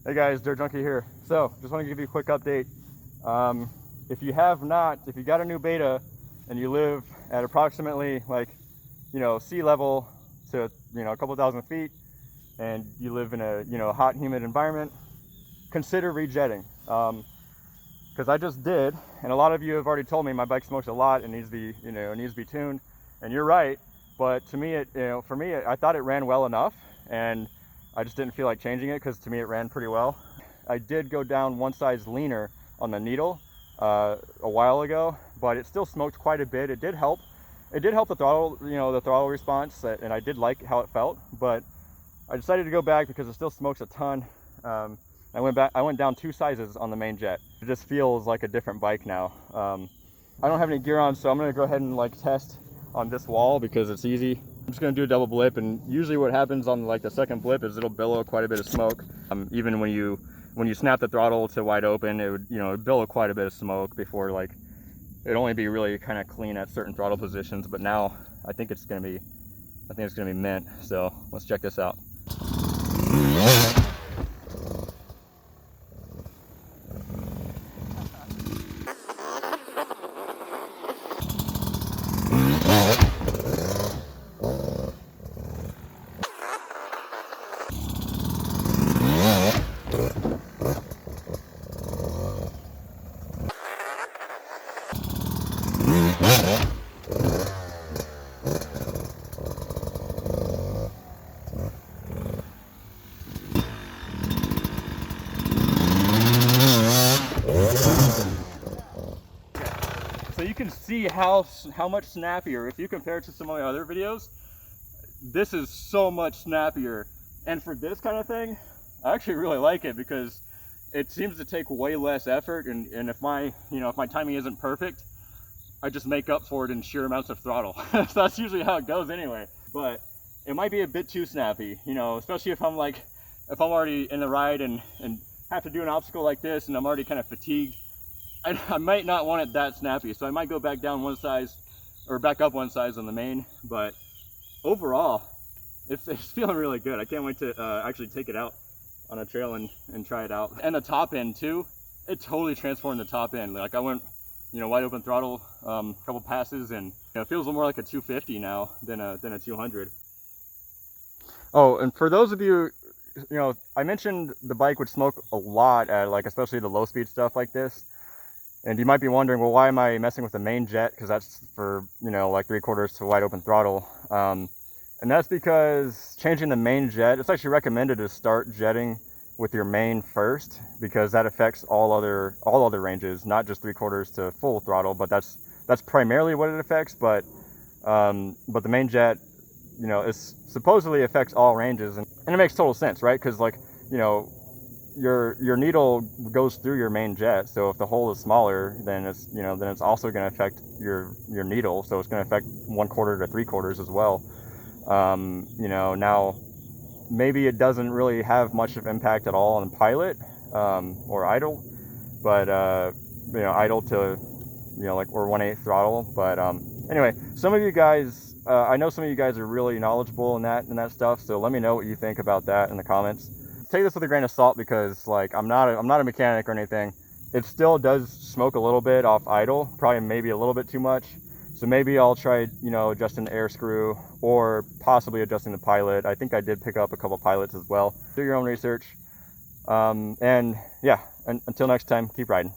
Hey guys, Dirt Junkie here. So, just want to give you a quick update. If you got a new beta and you live at approximately sea level to, a couple thousand feet, and you live in a, hot, humid environment, consider rejetting. Because I just did, and a lot of you have already told me my bike smokes a lot and needs to be, it needs to be tuned, and you're right. But to me, for me, I thought it ran well enough, and I just didn't feel like changing it because to me it ran pretty well. I did go down one size leaner on the needle a while ago, but it still smoked quite a bit. It did help. It did help the throttle, the throttle response, and I did like how it felt. But I decided to go back because it still smokes a ton. I went down 2 sizes on the main jet. It just feels like a different bike now. I don't have any gear on, so I'm gonna go ahead and test on this wall because it's easy. I'm just gonna do a double blip, and usually what happens on the second blip is it'll billow quite a bit of smoke. Even when you snap the throttle to wide open, it would it'd billow quite a bit of smoke before it'd only be really kind of clean at certain throttle positions. But now I think it's gonna be mint. So let's check this out. So you can see how much snappier, if you compare it to some of my other videos, this is so much snappier. And for this kind of thing, I actually really like it because it seems to take way less effort, and if my timing isn't perfect, I just make up for it in sheer amounts of throttle. So that's usually how it goes anyway. But it might be a bit too snappy, especially if I'm already in the ride and have to do an obstacle like this and I'm already kind of fatigued. I might not want it that snappy, so I might go back down one size or back up one size on the main. But overall, it's feeling really good. I can't wait to actually take it out on a trail and try it out. And the top end too, it totally transformed the top end. I went wide open throttle, a couple passes, and it feels more like a 250 now than a 200. Oh, and for those of you, I mentioned the bike would smoke a lot at especially the low speed stuff like this. And you might be wondering, well, why am I messing with the main jet? Because that's for 3/4 to wide open throttle. And that's because changing the main jet, it's actually recommended to start jetting with your main first, because that affects all other ranges, not just 3/4 to full throttle, but that's primarily what it affects. But the main jet, it supposedly affects all ranges, and it makes total sense, right? Because your needle goes through your main jet, so if the hole is smaller, then it's also going to affect your needle, so it's going to affect 1/4 to 3/4 as well. Now maybe it doesn't really have much of impact at all on pilot or idle, but idle to or 1/8 throttle. But anyway, some of you guys, I know some of you guys are really knowledgeable in that stuff, so let me know what you think about that in the comments. Take this with a grain of salt, because I'm not a mechanic or anything. It still does smoke a little bit off idle, probably maybe a little bit too much. So maybe I'll try adjusting the air screw, or possibly adjusting the pilot. I think I did pick up a couple pilots as well. Do your own research. And yeah, until next time, keep riding.